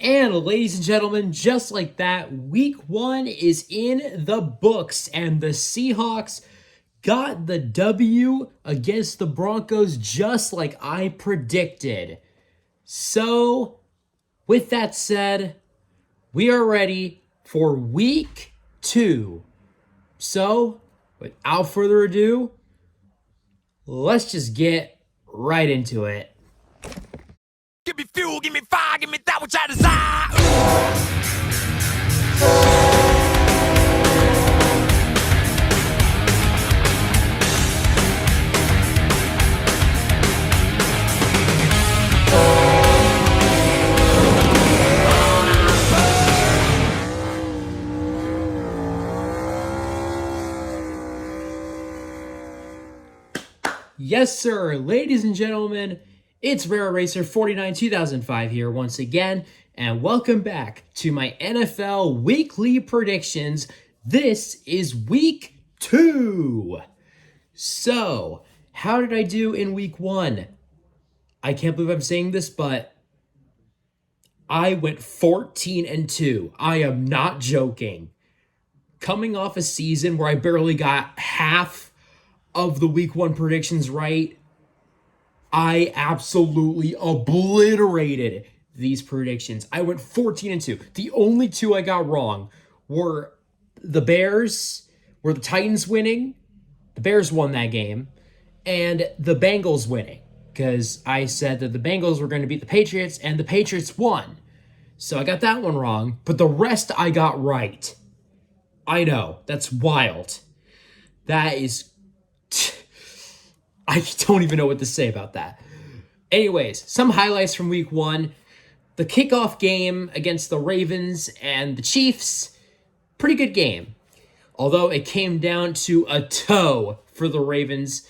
And ladies and gentlemen, just like that, week 1 is in the books, and the Seahawks got the W against the Broncos just like I predicted. So, with that said, we are ready for week 2. So, without further ado, let's just get right into it. Give me fuel, give me fire, give me that which I desire. Yes, sir. Ladies and gentlemen, it's Rare Racer 49 2005 here once again, and welcome back to my NFL weekly predictions. This is week 2. So, how did I do in week 1? I can't believe I'm saying this, but I went 14-2. I am not joking. Coming off a season where I barely got half of the week 1 predictions right, I absolutely obliterated these predictions. I went 14-2. The only 2 I got wrong were the Titans winning. The Bears won that game. And the Bengals winning. Because I said that the Bengals were going to beat the Patriots, and the Patriots won. So I got that one wrong. But the rest I got right. I know. That's wild. That is... I don't even know what to say about that. Anyways, some highlights from week 1. The kickoff game against the Ravens and the Chiefs. Pretty good game. Although it came down to a toe for the Ravens.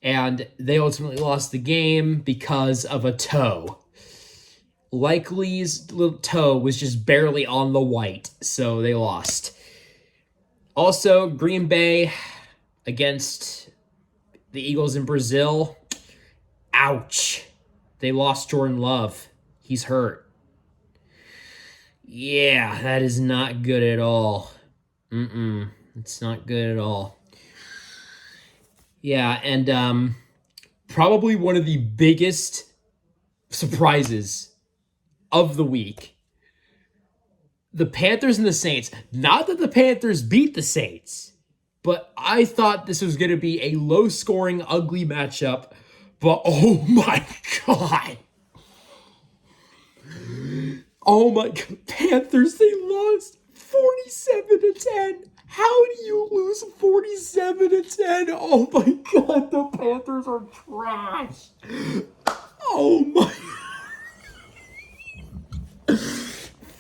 And they ultimately lost the game because of a toe. Likely's little toe was just barely on the white. So they lost. Also, Green Bay against the Eagles in Brazil. Ouch. They lost Jordan Love. He's hurt. Yeah, that is not good at all. It's not good at all. Yeah, and probably one of the biggest surprises of the week. The Panthers and the Saints. Not that the Panthers beat the Saints, but I thought this was going to be a low-scoring, ugly matchup. But oh my God. Oh my God. Panthers, they lost 47-10. How do you lose 47-10? Oh my God, the Panthers are trash. Oh my.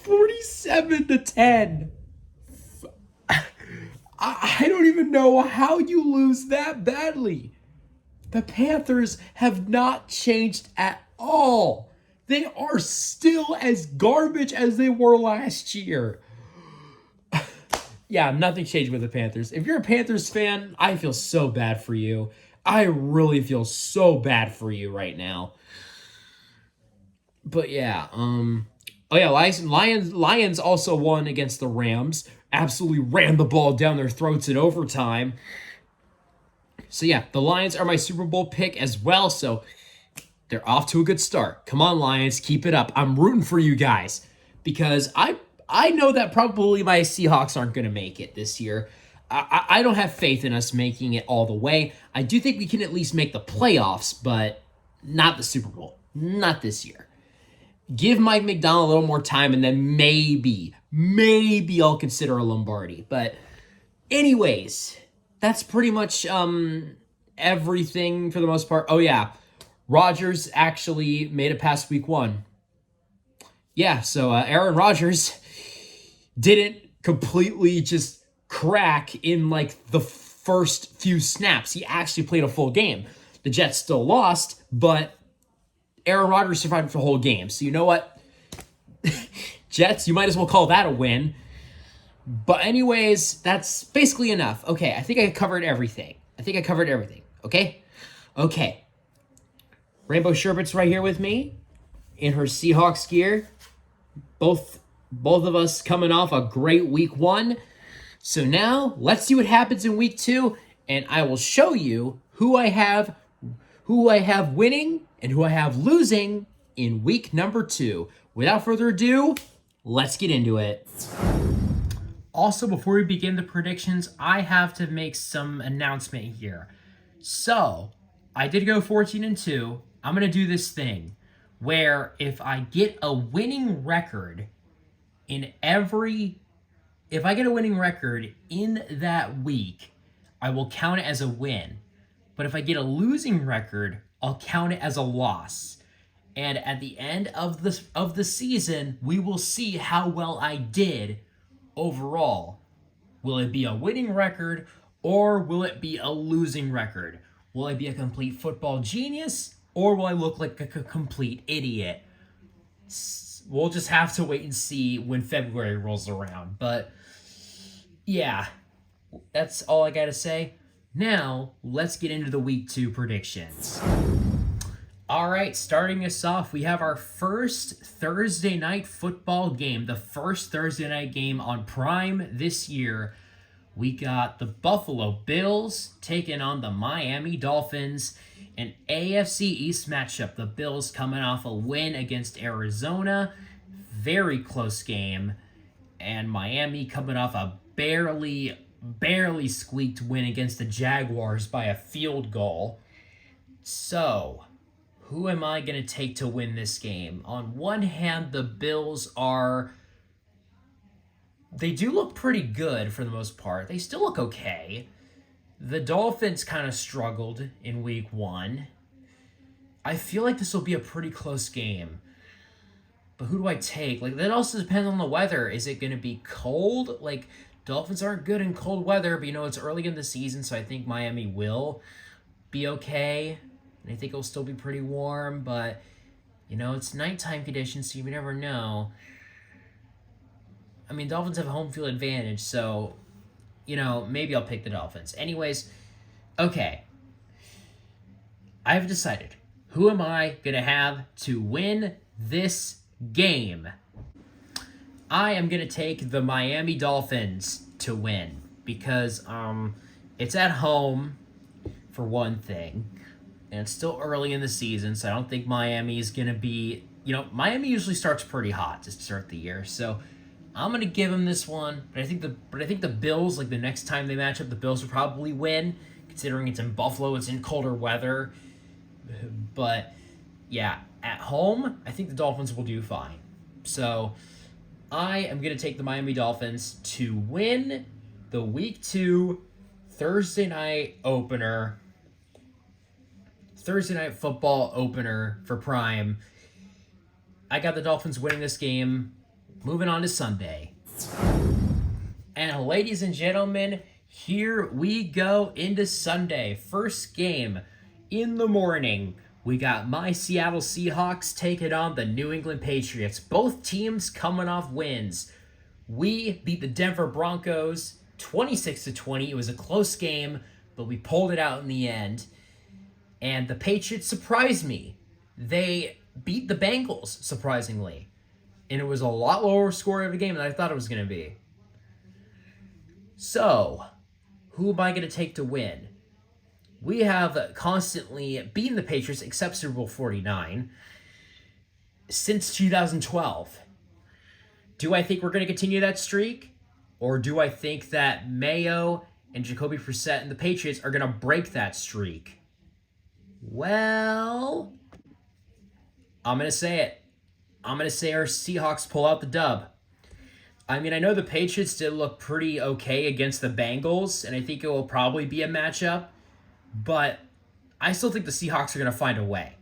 47-10. I don't even know how you lose that badly. The Panthers have not changed at all. They are still as garbage as they were last year. Yeah, nothing changed with the Panthers. If you're a Panthers fan, I feel so bad for you. I really feel so bad for you right now. But yeah, oh yeah, Lions also won against the Rams. Absolutely ran the ball down their throats in overtime. So yeah, the Lions are my Super Bowl pick as well, so they're off to a good start. Come on, Lions, keep it up. I'm rooting for you guys because I know that probably my Seahawks aren't going to make it this year. I don't have faith in us making it all the way. I do think we can at least make the playoffs, but not the Super Bowl. Not this year. Give Mike McDonald a little more time, and then maybe I'll consider a Lombardi. But anyways, that's pretty much everything for the most part. Oh yeah, Rodgers actually made it past week 1. Yeah, so Aaron Rodgers didn't completely just crack in like the first few snaps. He actually played a full game. The Jets still lost, but Aaron Rodgers survived the whole game. So you know what? Jets, you might as well call that a win. But anyways, that's basically enough. Okay, I think I covered everything. Okay? Okay. Rainbow Sherbet's right here with me in her Seahawks gear. both of us coming off a great week 1. So now let's see what happens in week 2, and I will show you who I have winning and who I have losing in week number 2. Without further ado, let's get into it. Also, before we begin the predictions, I have to make some announcement here. So, I did go 14-2. I'm going to do this thing where if I get a winning record in that week, I will count it as a win. But if I get a losing record, I'll count it as a loss. And at the end of the season, we will see how well I did overall. Will it be a winning record or will it be a losing record? Will I be a complete football genius or will I look like a complete idiot? We'll just have to wait and see when February rolls around. But yeah, that's all I got to say. Now, let's get into the week 2 predictions. All right, starting us off, we have our first Thursday night football game, the first Thursday night game on Prime this year. We got the Buffalo Bills taking on the Miami Dolphins, an AFC East matchup. The Bills coming off a win against Arizona, very close game, and Miami coming off a barely squeaked win against the Jaguars by a field goal. So, who am I going to take to win this game? On one hand, the Bills they do look pretty good for the most part. They still look okay. The Dolphins kind of struggled in week 1. I feel like this will be a pretty close game. But who do I take? Like, that also depends on the weather. Is it going to be cold? Like, Dolphins aren't good in cold weather, but it's early in the season, so I think Miami will be okay. And I think it'll still be pretty warm, but, it's nighttime conditions, so you never know. I mean, Dolphins have a home field advantage, so, maybe I'll pick the Dolphins. Anyways, okay. I've decided. Who am I going to have to win this game? I am going to take the Miami Dolphins to win because it's at home, for one thing, and it's still early in the season, so I don't think Miami is going to be... Miami usually starts pretty hot to start the year, so I'm going to give them this one, but I think the Bills, like the next time they match up, the Bills will probably win, considering it's in Buffalo, it's in colder weather. But yeah, at home, I think the Dolphins will do fine. So I am going to take the Miami Dolphins to win the week 2 Thursday night football opener for Prime. I got the Dolphins winning this game. Moving on to Sunday. And ladies and gentlemen, here we go into Sunday. First game in the morning. We got my Seattle Seahawks taking on the New England Patriots. Both teams coming off wins. We beat the Denver Broncos 26-20. It was a close game, but we pulled it out in the end. And the Patriots surprised me. They beat the Bengals, surprisingly. And it was a lot lower score of a game than I thought it was going to be. So, who am I going to take to win? We have constantly beaten the Patriots, except Super Bowl 49, since 2012. Do I think we're going to continue that streak? Or do I think that Mayo and Jacoby Brissett and the Patriots are going to break that streak? Well, I'm going to say it. I'm going to say our Seahawks pull out the dub. I mean, I know the Patriots did look pretty okay against the Bengals, and I think it will probably be a matchup, but I still think the Seahawks are going to find a way.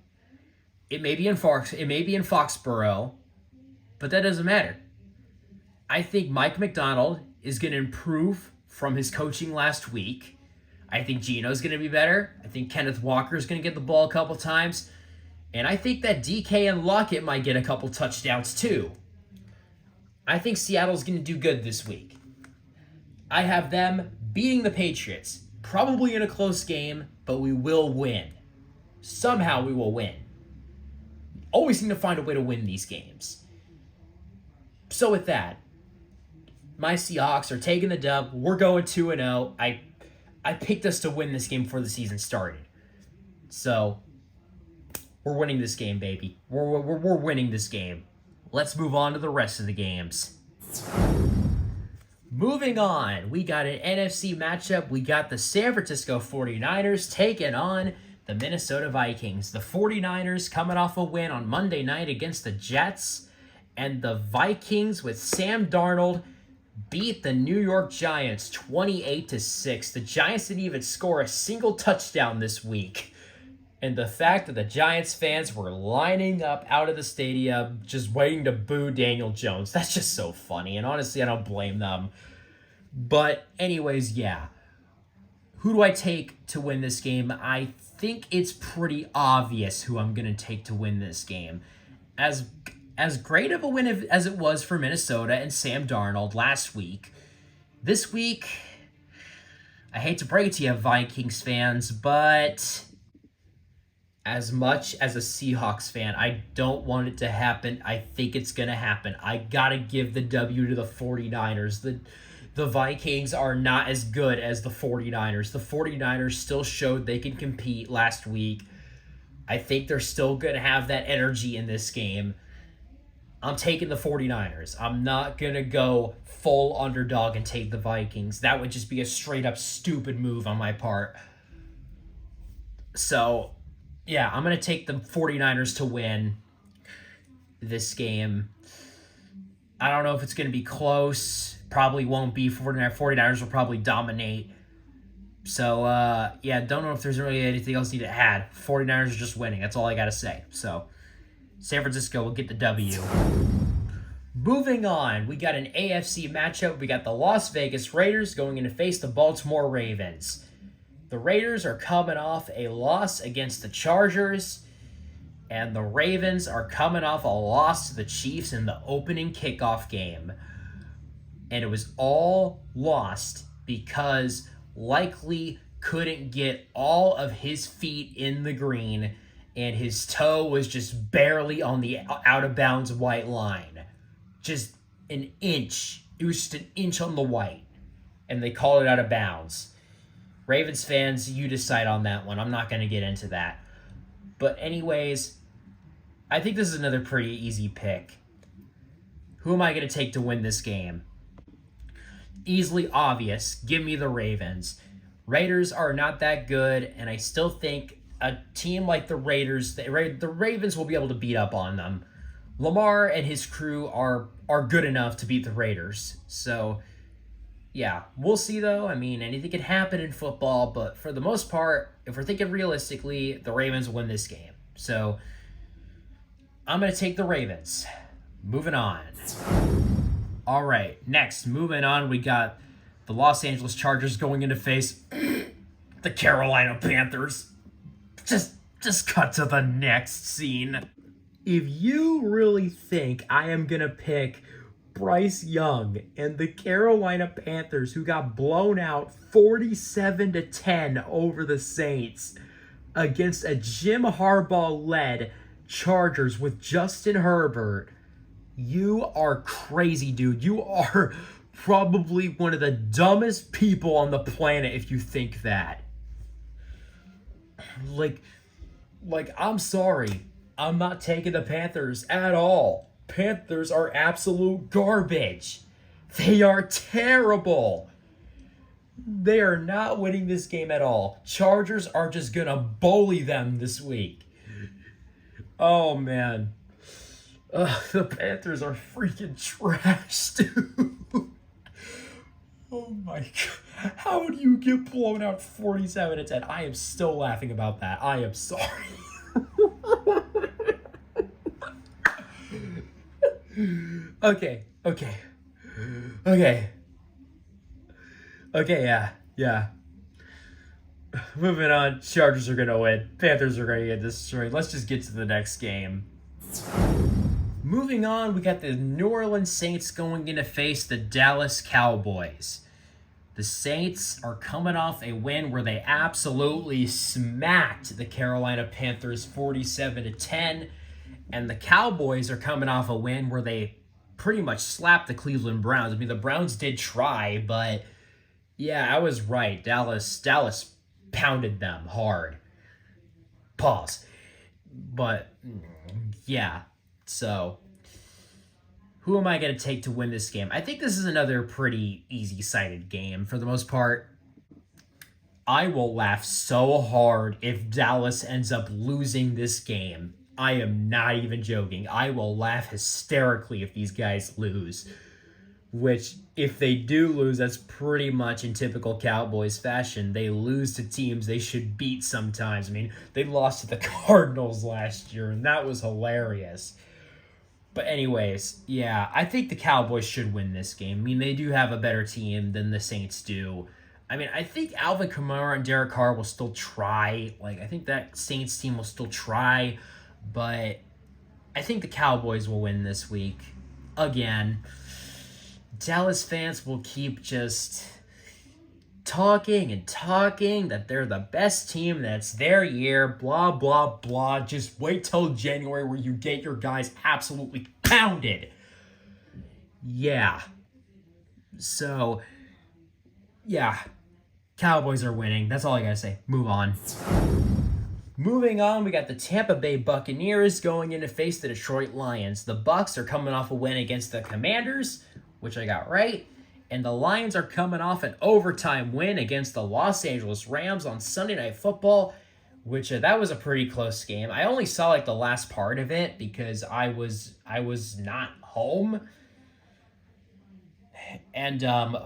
It may be in Foxborough, but that doesn't matter. I think Mike McDonald is going to improve from his coaching last week. I think Geno's going to be better. I think Kenneth Walker is going to get the ball a couple times. And I think that DK and Lockett might get a couple touchdowns too. I think Seattle's going to do good this week. I have them beating the Patriots. Probably in a close game, but we will win. Somehow we will win. Always seem to find a way to win these games. So with that, my Seahawks are taking the dub. We're going 2-0. I picked us to win this game before the season started. So we're winning this game, baby. We're winning this game. Let's move on to the rest of the games. Moving on, we got an NFC matchup. We got the San Francisco 49ers taking on the Minnesota Vikings. The 49ers coming off a win on Monday night against the Jets. And the Vikings with Sam Darnold beat the New York Giants 28-6. The Giants didn't even score a single touchdown this week. And the fact that the Giants fans were lining up out of the stadium just waiting to boo Daniel Jones, that's just so funny. And honestly, I don't blame them. But anyways, yeah. Who do I take to win this game? I think it's pretty obvious who I'm going to take to win this game. As great of a win as it was for Minnesota and Sam Darnold last week, this week, I hate to break it to you, Vikings fans, but as much as a Seahawks fan, I don't want it to happen. I think it's going to happen. I got to give the W to the 49ers. The Vikings are not as good as the 49ers. The 49ers still showed they can compete last week. I think they're still going to have that energy in this game. I'm taking the 49ers. I'm not going to go full underdog and take the Vikings. That would just be a straight up stupid move on my part. So, yeah, I'm going to take the 49ers to win this game. I don't know if it's going to be close. Probably won't be. 49ers will probably dominate. So, yeah, don't know if there's really anything else you need to add. 49ers are just winning. That's all I got to say. So, San Francisco will get the W. Moving on, we got an AFC matchup. We got the Las Vegas Raiders going in to face the Baltimore Ravens. The Raiders are coming off a loss against the Chargers, and the Ravens are coming off a loss to the Chiefs in the opening kickoff game. And it was all lost because Likely couldn't get all of his feet in the green, and his toe was just barely on the out-of-bounds white line. Just an inch. It was just an inch on the white, and they called it out of bounds. Ravens fans, you decide on that one. I'm not going to get into that. But anyways, I think this is another pretty easy pick. Who am I going to take to win this game? Easily obvious. Give me the Ravens. Raiders are not that good, and I still think a team like the Raiders, the Ravens will be able to beat up on them. Lamar and his crew are good enough to beat the Raiders. So, yeah, we'll see though. I mean, anything can happen in football, but for the most part, if we're thinking realistically, the Ravens win this game. So, I'm going to take the Ravens. Moving on. All right, next, moving on, we got the Los Angeles Chargers going in to face the Carolina Panthers. Just cut to the next scene. If you really think I am going to pick Bryce Young and the Carolina Panthers, who got blown out 47-10 over the Saints, against a Jim Harbaugh-led Chargers with Justin Herbert, you are crazy, dude. You are probably one of the dumbest people on the planet if you think that. Like, I'm sorry. I'm not taking the Panthers at all. Panthers are absolute garbage. They are terrible. They are not winning this game at all. Chargers are just going to bully them this week. Oh, man. The Panthers are freaking trash, dude. Oh my God. How do you get blown out 47-10? I am still laughing about that. I am sorry. Okay, yeah. Moving on, Chargers are going to win. Panthers are going to get destroyed. Let's just get to the next game. Moving on, we got the New Orleans Saints going in to face the Dallas Cowboys. The Saints are coming off a win where they absolutely smacked the Carolina Panthers 47-10. And the Cowboys are coming off a win where they pretty much slapped the Cleveland Browns. I mean, the Browns did try, but yeah, I was right. Dallas pounded them hard. Pause. But yeah, so who am I going to take to win this game? I think this is another pretty easy-sided game for the most part. I will laugh so hard if Dallas ends up losing this game. I am not even joking. I will laugh hysterically if these guys lose. Which, if they do lose, that's pretty much in typical Cowboys fashion. They lose to teams they should beat sometimes. I mean, they lost to the Cardinals last year, and that was hilarious. But anyways, yeah, I think the Cowboys should win this game. I mean, they do have a better team than the Saints do. I mean, I think Alvin Kamara and Derek Carr will still try. Like, I think that Saints team will still try. But I think the Cowboys will win this week. Again, Dallas fans will keep just talking and talking that they're the best team, that's their year, blah, blah, blah. Just wait till January where you get your guys absolutely pounded. Yeah. So, yeah. Cowboys are winning. That's all I gotta say. Move on. Moving on, we got the Tampa Bay Buccaneers going in to face the Detroit Lions. The Bucs are coming off a win against the Commanders, which I got right. And the Lions are coming off an overtime win against the Los Angeles Rams on Sunday Night Football, which that was a pretty close game. I only saw like the last part of it because I was not home. And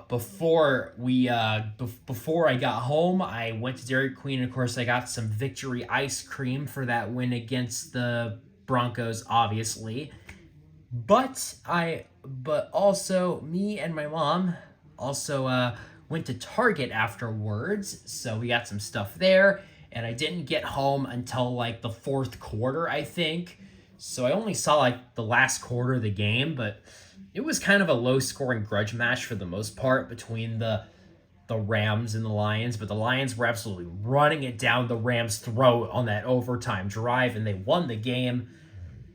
before I got home, I went to Dairy Queen, and of course I got some victory ice cream for that win against the Broncos, obviously. But also me and my mom also went to Target afterwards, so we got some stuff there, and I didn't get home until like the fourth quarter, I think. So I only saw like the last quarter of the game, but it was kind of a low-scoring grudge match for the most part between the Rams and the Lions, but the Lions were absolutely running it down the Rams' throat on that overtime drive, and they won the game.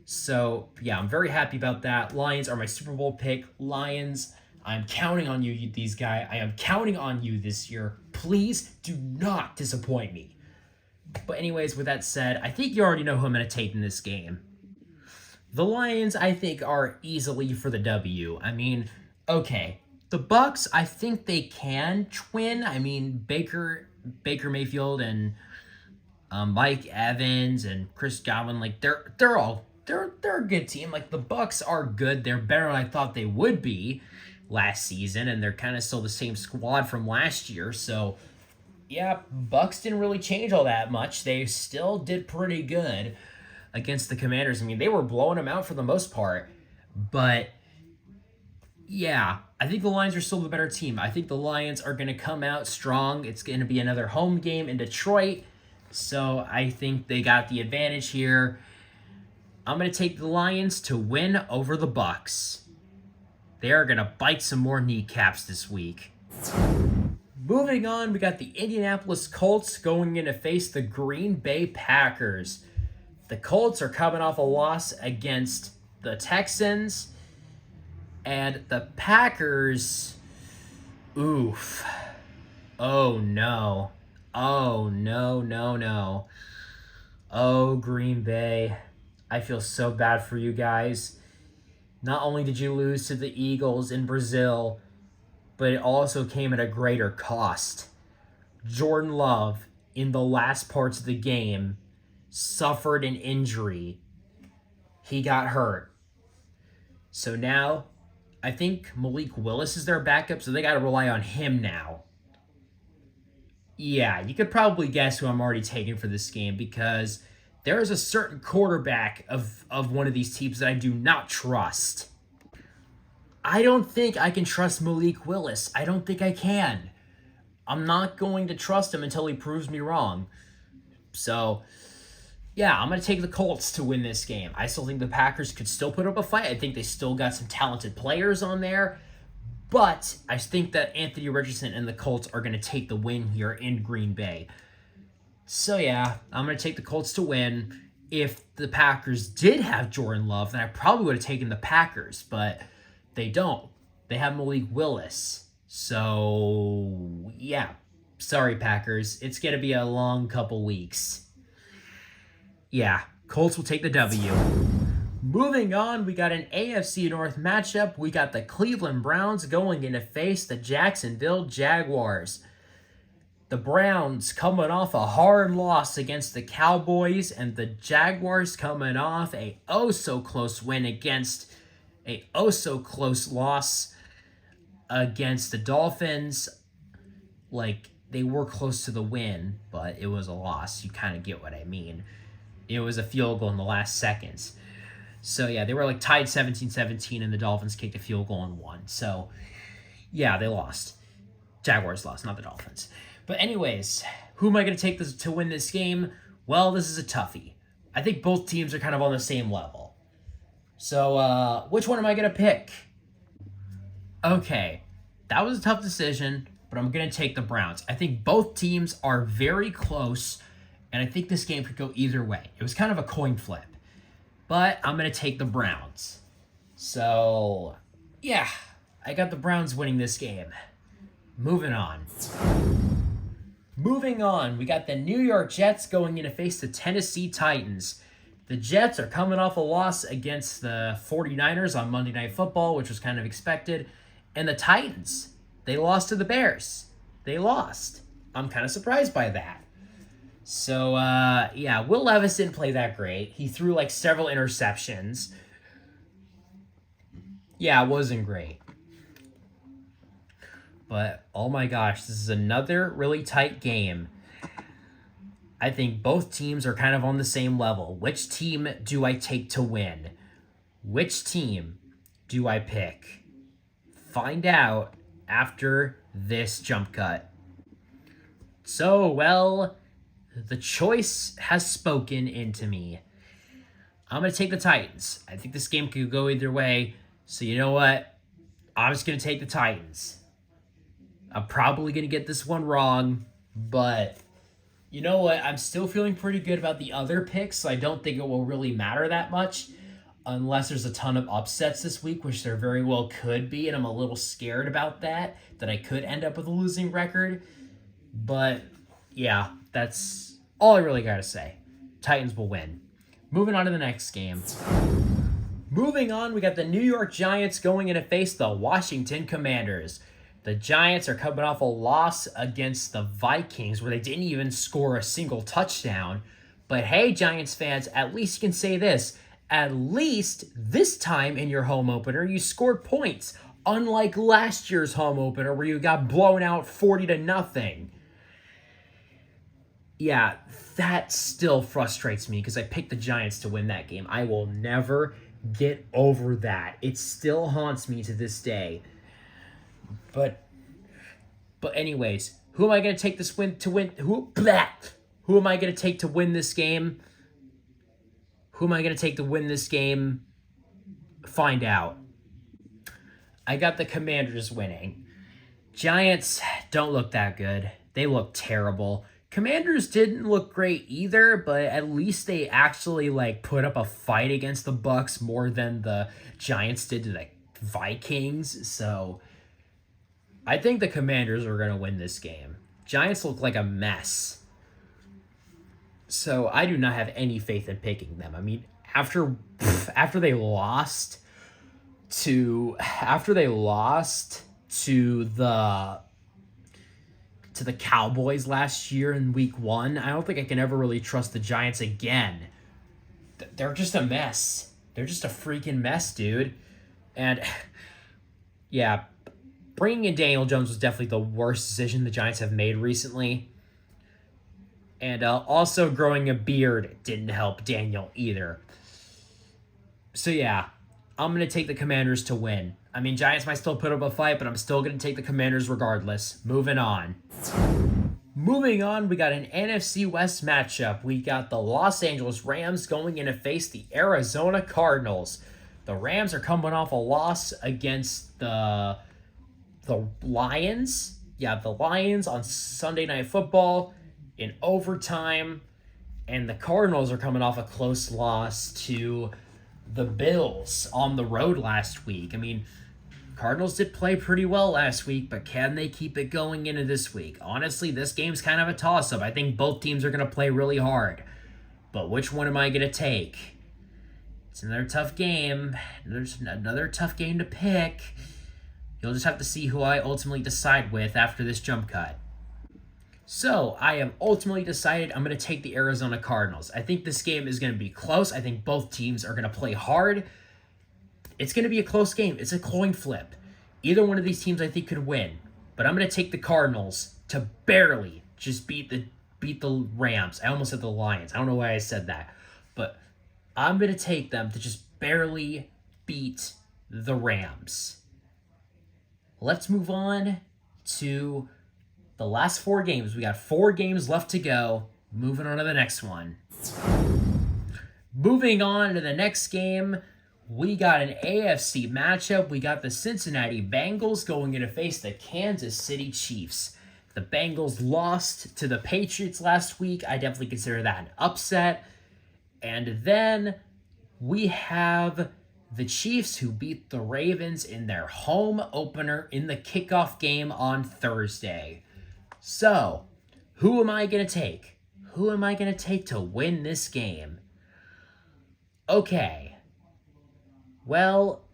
So, yeah, I'm very happy about that. Lions are my Super Bowl pick. Lions, I'm counting on you, these guys. I am counting on you this year. Please do not disappoint me. But anyways, with that said, I think you already know who I'm going to take in this game. The Lions, I think, are easily for the W. I mean, okay, the Bucs, I think they can win. I mean, Baker Mayfield and Mike Evans and Chris Godwin, like they're a good team. Like the Bucs are good. They're better than I thought they would be last season, and they're kind of still the same squad from last year. So, yeah, Bucs didn't really change all that much. They still did pretty good against the Commanders. I mean, they were blowing them out for the most part. But, yeah, I think the Lions are still the better team. I think the Lions are going to come out strong. It's going to be another home game in Detroit. So, I think they got the advantage here. I'm going to take the Lions to win over the Bucs. They are going to bite some more kneecaps this week. Moving on, we got the Indianapolis Colts going in to face the Green Bay Packers. The Colts are coming off a loss against the Texans, and the Packers, oof. Oh, no. Oh, no. Oh, Green Bay. I feel so bad for you guys. Not only did you lose to the Eagles in Brazil, but it also came at a greater cost. Jordan Love, in the last parts of the game, suffered an injury. He got hurt. So now, I think Malik Willis is their backup, so they got to rely on him now. Yeah, you could probably guess who I'm already taking for this game, because there is a certain quarterback of one of these teams that I do not trust. I don't think I can trust Malik Willis. I don't think I can. I'm not going to trust him until he proves me wrong. So, yeah, I'm going to take the Colts to win this game. I still think the Packers could still put up a fight. I think they still got some talented players on there. But I think that Anthony Richardson and the Colts are going to take the win here in Green Bay. So, yeah, I'm going to take the Colts to win. If the Packers did have Jordan Love, then I probably would have taken the Packers. But They don't. They have Malik Willis. So, yeah. Sorry, Packers. It's going to be a long couple weeks. Yeah, Colts will take the W. Moving on, we got an AFC North matchup. We got the Cleveland Browns going in to face the Jacksonville Jaguars. The Browns coming off a hard loss against the Cowboys, and the Jaguars coming off a oh-so-close win against a oh-so-close loss against the Dolphins. Like, they were close to the win, but it was a loss. You kind of get what I mean. It was a field goal in the last seconds. So, yeah, they were like tied 17-17, and the Dolphins kicked a field goal and won. So, yeah, they lost. Jaguars lost, not the Dolphins. But anyways, who am I going to take to win this game? Well, this is a toughie. I think both teams are kind of on the same level. So, which one am I going to pick? Okay, that was a tough decision, but I'm going to take the Browns. I think both teams are very close, and I think this game could go either way. It was kind of a coin flip, but I'm going to take the Browns. So, yeah, I got the Browns winning this game. Moving on, we got the New York Jets going in to face the Tennessee Titans. The Jets are coming off a loss against the 49ers on Monday Night Football, which was kind of expected. And the Titans, they lost to the Bears. They lost. I'm kind of surprised by that. So, yeah, Will Levis didn't play that great. He threw like several interceptions. Yeah, it wasn't great. But, oh my gosh, this is another really tight game. I think both teams are kind of on the same level. Which team do I take to win? Which team do I pick? Find out after this jump cut. So, well, the choice has spoken into me. I'm going to take the Titans. I think this game could go either way. So, you know what? I'm just going to take the Titans. I'm probably going to get this one wrong, but you know what? I'm still feeling pretty good about the other picks, so I don't think it will really matter that much unless there's a ton of upsets this week, which there very well could be, and I'm a little scared about that I could end up with a losing record. But, yeah, that's all I really got to say. Titans will win. Moving on to the next game. Moving on, we got the New York Giants going in to face the Washington Commanders. The Giants are coming off a loss against the Vikings where they didn't even score a single touchdown. But hey, Giants fans, at least you can say this. At least this time in your home opener, you scored points. Unlike last year's home opener where you got blown out 40-0. Yeah, that still frustrates me because I picked the Giants to win that game. I will never get over that. It still haunts me to this day. But anyways, who am I going to take this win to win? Who am I going to take to win this game? Who am I going to take to win this game? Find out. I got the Commanders winning. Giants don't look that good. They look terrible. Commanders didn't look great either, but at least they actually put up a fight against the Bucs more than the Giants did to the Vikings. So I think the Commanders are going to win this game. Giants look like a mess. So I do not have any faith in picking them. I mean, after they lost to the Cowboys last year in week 1, I don't think I can ever really trust the Giants again. They're just a mess. They're just a freaking mess, dude. And yeah, bringing in Daniel Jones was definitely the worst decision the Giants have made recently. And also growing a beard didn't help Daniel either. So yeah, I'm going to take the Commanders to win. I mean, Giants might still put up a fight, but I'm still going to take the Commanders regardless. Moving on, we got an NFC West matchup. We got the Los Angeles Rams going in to face the Arizona Cardinals. The Rams are coming off a loss against the Lions. Yeah, the Lions on Sunday Night Football in overtime. And the Cardinals are coming off a close loss to the Bills on the road last week. I mean, Cardinals did play pretty well last week, but can they keep it going into this week? Honestly, this game's kind of a toss-up. I think both teams are going to play really hard. But which one am I going to take? It's another tough game. There's another tough game to pick. You'll just have to see who I ultimately decide with after this jump cut. So, I have ultimately decided I'm going to take the Arizona Cardinals. I think this game is going to be close. I think both teams are going to play hard. It's going to be a close game. It's a coin flip. Either one of these teams I think could win. But I'm going to take the Cardinals to barely just beat the Rams. I almost said the Lions. I don't know why I said that. But I'm going to take them to just barely beat the Rams. Let's move on to the last 4 games. We got 4 games left to go. Moving on to the next one. Moving on to the next game, we got an AFC matchup. We got the Cincinnati Bengals going in to face the Kansas City Chiefs. The Bengals lost to the Patriots last week. I definitely consider that an upset. And then we have the Chiefs, who beat the Ravens in their home opener in the kickoff game on Thursday. So, who am I going to take? Who am I going to take to win this game? Okay. Well,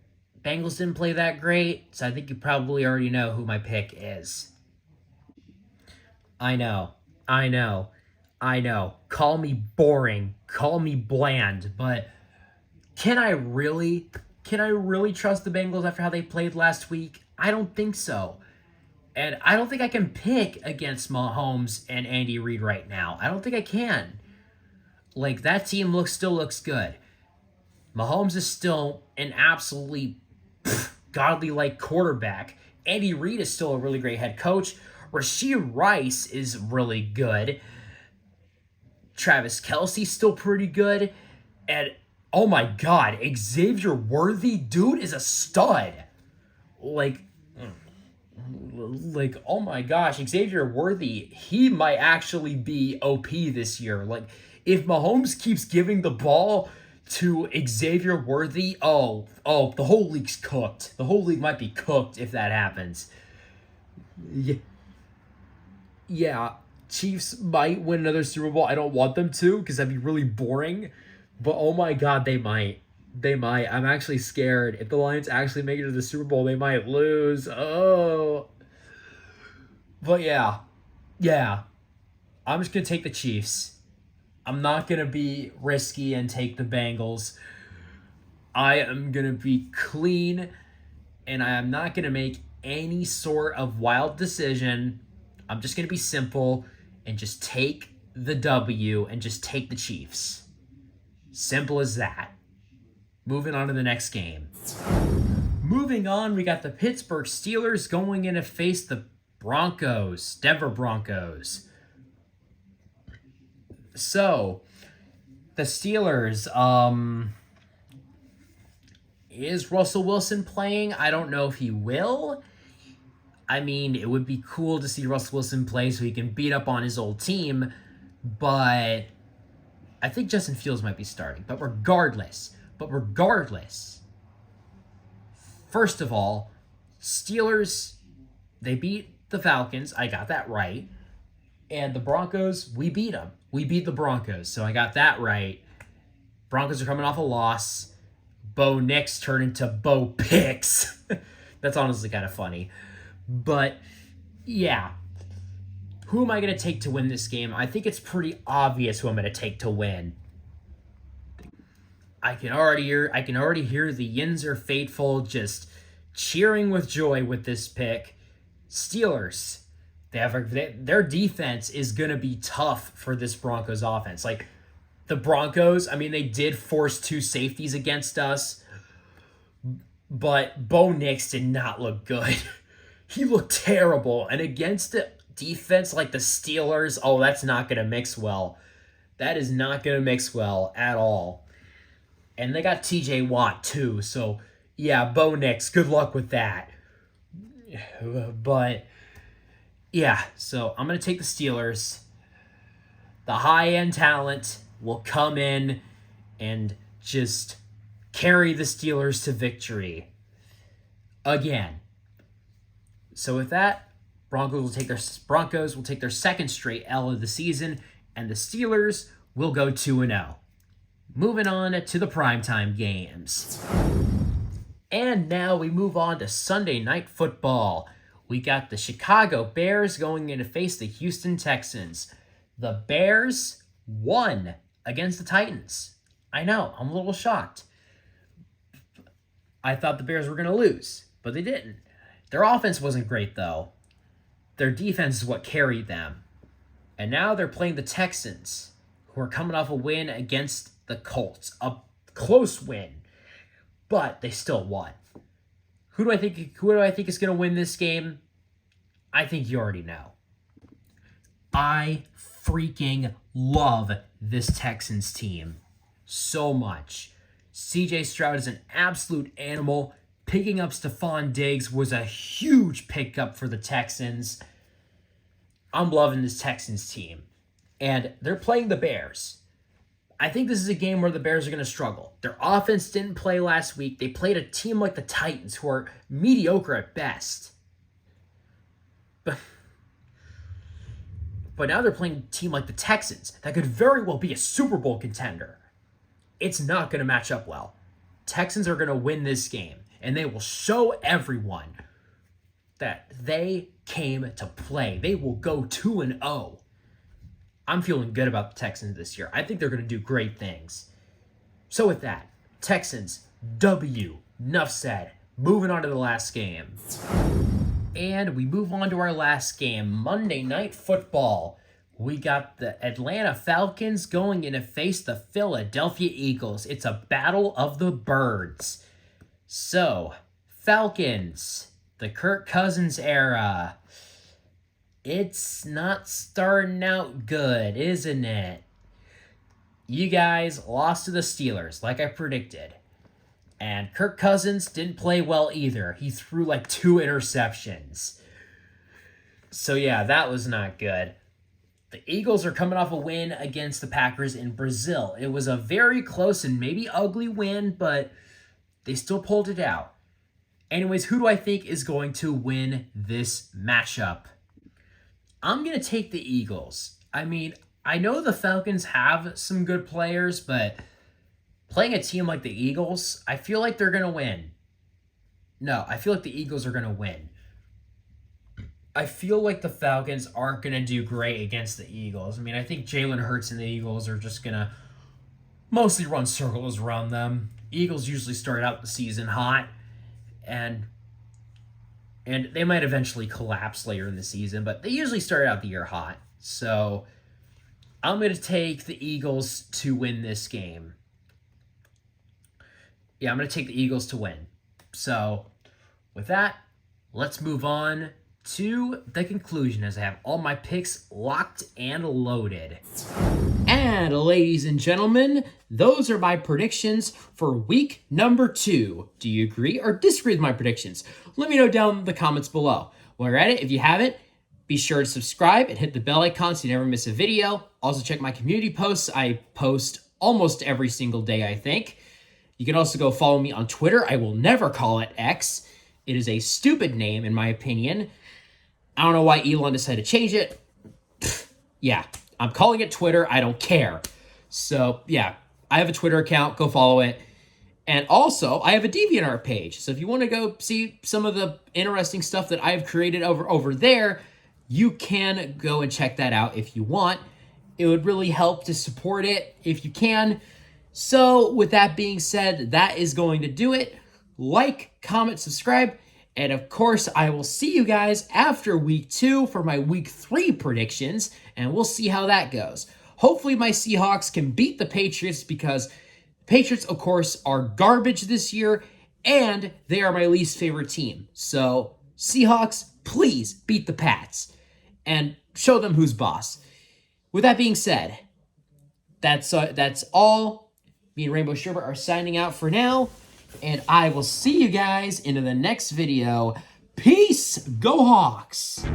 Bengals didn't play that great, so I think you probably already know who my pick is. I know. Call me boring. Call me bland, but Can I really trust the Bengals after how they played last week? I don't think so. And I don't think I can pick against Mahomes and Andy Reid right now. I don't think I can. Like, that team still looks good. Mahomes is still an absolutely godly-like quarterback. Andy Reid is still a really great head coach. Rashee Rice is really good. Travis Kelce's still pretty good. And oh my God, Xavier Worthy, dude, is a stud. Like, oh my gosh, Xavier Worthy, he might actually be OP this year. Like, if Mahomes keeps giving the ball to Xavier Worthy, the whole league's cooked. The whole league might be cooked if that happens. Yeah, Chiefs might win another Super Bowl. I don't want them to, because that'd be really boring. But oh my God, they might. They might. I'm actually scared. If the Lions actually make it to the Super Bowl, they might lose. Oh. But yeah. I'm just going to take the Chiefs. I'm not going to be risky and take the Bengals. I am going to be clean, and I am not going to make any sort of wild decision. I'm just going to be simple and just take the W and just take the Chiefs. Simple as that. Moving on to the next game. Moving on, we got the Pittsburgh Steelers going in to face the Denver Broncos. So, the Steelers, is Russell Wilson playing? I don't know if he will. I mean, it would be cool to see Russell Wilson play so he can beat up on his old team, but I think Justin Fields might be starting. But regardless, first of all, Steelers, they beat the Falcons. I got that right. And the Broncos, we beat them. We beat the Broncos, so I got that right. Broncos are coming off a loss. Bo Nix turned into Bo Picks. That's honestly kind of funny. But, yeah. Who am I going to take to win this game? I think it's pretty obvious who I'm going to take to win. I can already hear the Yinzer faithful just cheering with joy with this pick. Steelers. Their defense is going to be tough for this Broncos offense. Like, the Broncos, I mean, they did force 2 safeties against us, but Bo Nix did not look good. He looked terrible. And against a defense like the Steelers, that's not going to mix well. That is not going to mix well at all. And they got TJ Watt too, so yeah, Bo Nix, good luck with that. But yeah, so I'm going to take the Steelers. The high-end talent will come in and just carry the Steelers to victory. again. So with that, Broncos will take their second straight L of the season, and the Steelers will go 2-0. Moving on to the primetime games. And now we move on to Sunday Night Football. We got the Chicago Bears going in to face the Houston Texans. The Bears won against the Titans. I know, I'm a little shocked. I thought the Bears were going to lose, but they didn't. Their offense wasn't great, though. Their defense is what carried them. And now they're playing the Texans, who are coming off a win against the Colts. A close win, but they still won. Who do I think is going to win this game? I think you already know. I freaking love this Texans team so much. CJ Stroud is an absolute animal. Picking up Stephon Diggs was a huge pickup for the Texans. I'm loving this Texans team. And they're playing the Bears. I think this is a game where the Bears are going to struggle. Their offense didn't play last week. They played a team like the Titans, who are mediocre at best. But now they're playing a team like the Texans that could very well be a Super Bowl contender. It's not going to match up well. Texans are going to win this game, and they will show everyone that they came to play. They will go 2-0. I'm feeling good about the Texans this year. I think they're going to do great things. So with that, Texans, W. Enough said. Moving on to the last game. And we move on to our last game, Monday Night Football. We got the Atlanta Falcons going in to face the Philadelphia Eagles. It's a battle of the birds. So, Falcons, the Kirk Cousins era. It's not starting out good, isn't it? You guys lost to the Steelers, like I predicted. And Kirk Cousins didn't play well either. He threw like 2 interceptions. So yeah, that was not good. The Eagles are coming off a win against the Packers in Brazil. It was a very close and maybe ugly win, but they still pulled it out. Anyways, who do I think is going to win this matchup? I'm going to take the Eagles. I mean, I know the Falcons have some good players, but playing a team like the Eagles, I feel like they're going to win. No, I feel like the Eagles are going to win. I feel like the Falcons aren't going to do great against the Eagles. I mean, I think Jalen Hurts and the Eagles are just going to mostly run circles around them. Eagles usually start out the season hot, and they might eventually collapse later in the season, but they usually start out the year hot. So I'm going to take the Eagles to win this game. Yeah, I'm going to take the Eagles to win. So with that, let's move on to the conclusion as I have all my picks locked and loaded. And ladies and gentlemen, those are my predictions for week number 2. Do you agree or disagree with my predictions? Let me know down in the comments below. While you're at it, if you haven't, be sure to subscribe and hit the bell icon so you never miss a video. Also check my community posts. I post almost every single day, I think. You can also go follow me on Twitter. I will never call it X. It is a stupid name, in my opinion. I don't know why Elon decided to change it. Yeah, I'm calling it Twitter. I don't care. So, yeah, I have a Twitter account. Go follow it. And also, I have a DeviantArt page. So if you want to go see some of the interesting stuff that I've created over there, you can go and check that out if you want. It would really help to support it if you can. So with that being said, that is going to do it. Like, comment, subscribe. And of course, I will see you guys after week 2 for my week 3 predictions, and we'll see how that goes. Hopefully my Seahawks can beat the Patriots because the Patriots, of course, are garbage this year, and they are my least favorite team. So Seahawks, please beat the Pats and show them who's boss. With that being said, that's all. Me and Rainbow Sherbert are signing out for now. And I will see you guys into the next video. Peace. Go Hawks.